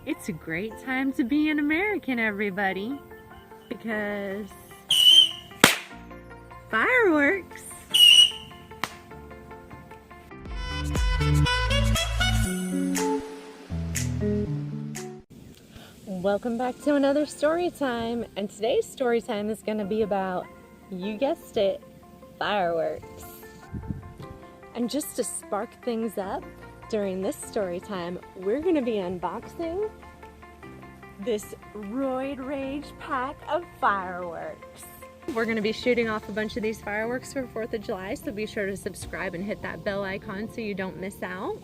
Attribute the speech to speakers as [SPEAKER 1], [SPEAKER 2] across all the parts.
[SPEAKER 1] It's a great time to be an American, everybody, because fireworks. Welcome back to another story time, and today's story time is going to be about, you guessed it, fireworks. And just to spark things up, during this story time, we're going to be unboxing this Roid Rage pack of fireworks. We're going to be shooting off a bunch of these fireworks for 4th of July, so be sure to subscribe and hit that bell icon so you don't miss out.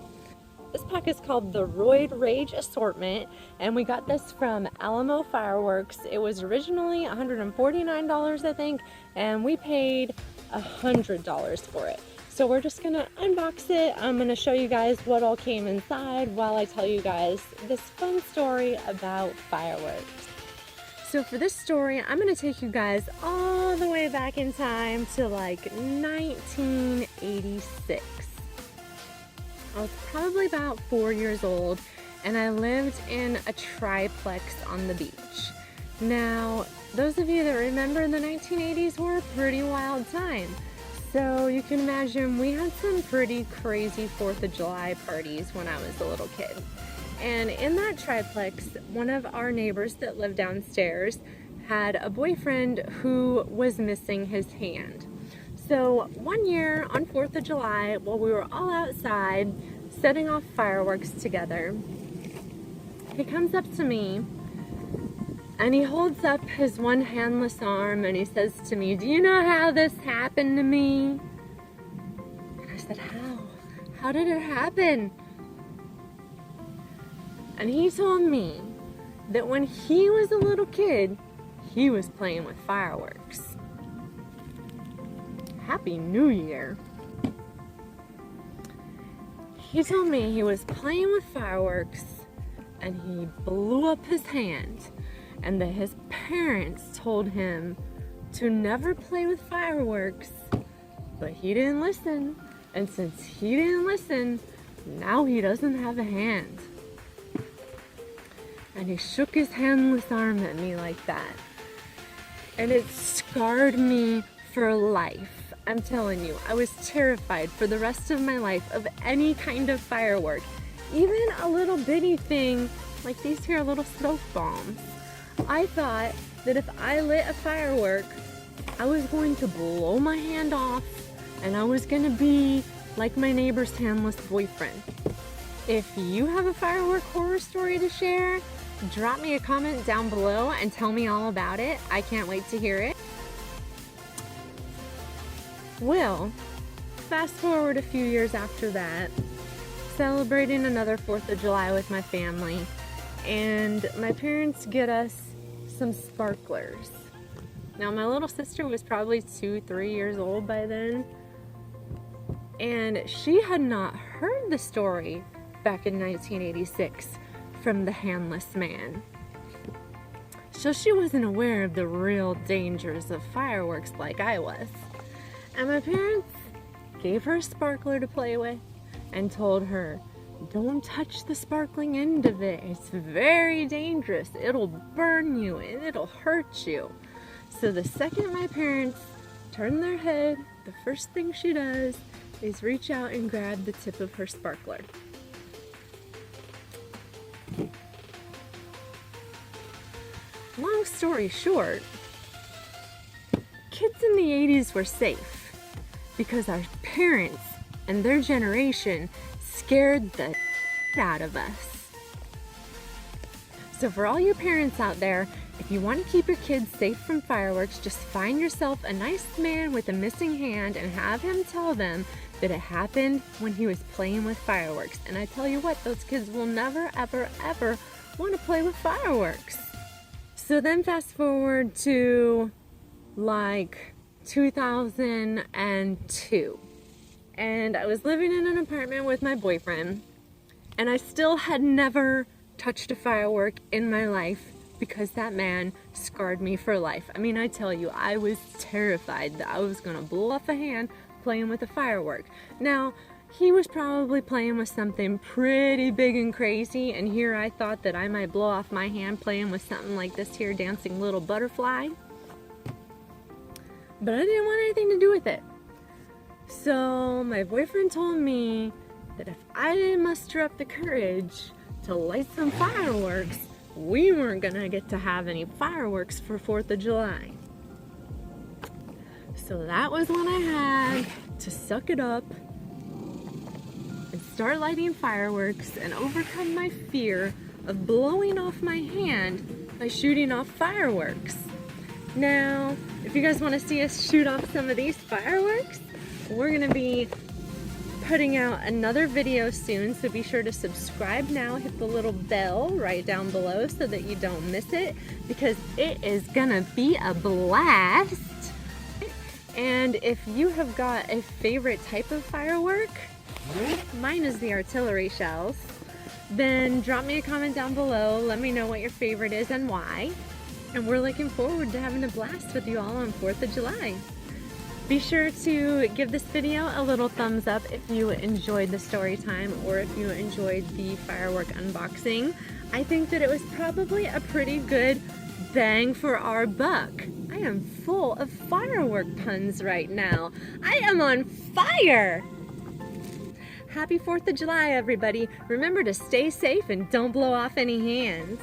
[SPEAKER 1] This pack is called the Roid Rage Assortment, and we got this from Alamo Fireworks. It was originally $149, I think, and we paid $100 for it. So we're just gonna unbox it. I'm gonna show you guys what all came inside while I tell you guys this fun story about fireworks. So for this story, I'm gonna take you guys all the way back in time to like 1986. I was probably about 4 years old, and I lived in a triplex on the beach. Now, those of you that remember the 1980s were a pretty wild time. So you can imagine we had some pretty crazy 4th of July parties when I was a little kid. And in that triplex, one of our neighbors that lived downstairs had a boyfriend who was missing his hand. So one year on 4th of July, while we were all outside setting off fireworks together, he comes up to me and he holds up his one handless arm and he says to me, "Do you know how this happened to me?" And I said, "How? How did it happen?" And he told me that when he was a little kid, he was playing with fireworks. Happy New Year. He told me he was playing with fireworks and he blew up his hand, and that his parents told him to never play with fireworks, but he didn't listen. And since he didn't listen, now he doesn't have a hand. And he shook his handless arm at me like that. And it scarred me for life. I'm telling you, I was terrified for the rest of my life of any kind of firework. Even a little bitty thing like these here little smoke bombs. I thought that if I lit a firework, I was going to blow my hand off and I was going to be like my neighbor's handless boyfriend. If you have a firework horror story to share, drop me a comment down below and tell me all about it. I can't wait to hear it. Well, fast forward a few years after that, celebrating another 4th of July with my family, and my parents get us some sparklers. Now, my little sister was probably 2-3 years old by then, and she had not heard the story back in 1986 from the handless man. So she wasn't aware of the real dangers of fireworks like I was. And my parents gave her a sparkler to play with and told her, "Don't touch the sparkling end of it. It's very dangerous. It'll burn you and it'll hurt you." So the second my parents turn their head, the first thing she does is reach out and grab the tip of her sparkler. Long story short, kids in the 80s were safe because our parents and their generation scared the out of us. So for all you parents out there, if you want to keep your kids safe from fireworks, just find yourself a nice man with a missing hand and have him tell them that it happened when he was playing with fireworks. And I tell you what, those kids will never, ever, ever want to play with fireworks. So then fast forward to like 2002. And I was living in an apartment with my boyfriend, and I still had never touched a firework in my life because that man scarred me for life. I mean, I tell you, I was terrified that I was gonna blow off a hand playing with a firework. Now, he was probably playing with something pretty big and crazy, and here I thought that I might blow off my hand playing with something like this here dancing little butterfly. But I didn't want anything to do with it. So my boyfriend told me that if I didn't muster up the courage to light some fireworks, we weren't gonna get to have any fireworks for 4th of July. So that was when I had to suck it up and start lighting fireworks and overcome my fear of blowing off my hand by shooting off fireworks. Now, if you guys want to see us shoot off some of these fireworks, we're going to be putting out another video soon, so be sure to subscribe now, hit the little bell right down below so that you don't miss it, because it is going to be a blast. And if you have got a favorite type of firework, mine is the artillery shells, then drop me a comment down below. Let me know what your favorite is and why. And we're looking forward to having a blast with you all on 4th of July. Be sure to give this video a little thumbs up if you enjoyed the story time or if you enjoyed the firework unboxing. I think that it was probably a pretty good bang for our buck. I am full of firework puns right now. I am on fire! Happy 4th of July, everybody. Remember to stay safe and don't blow off any hands.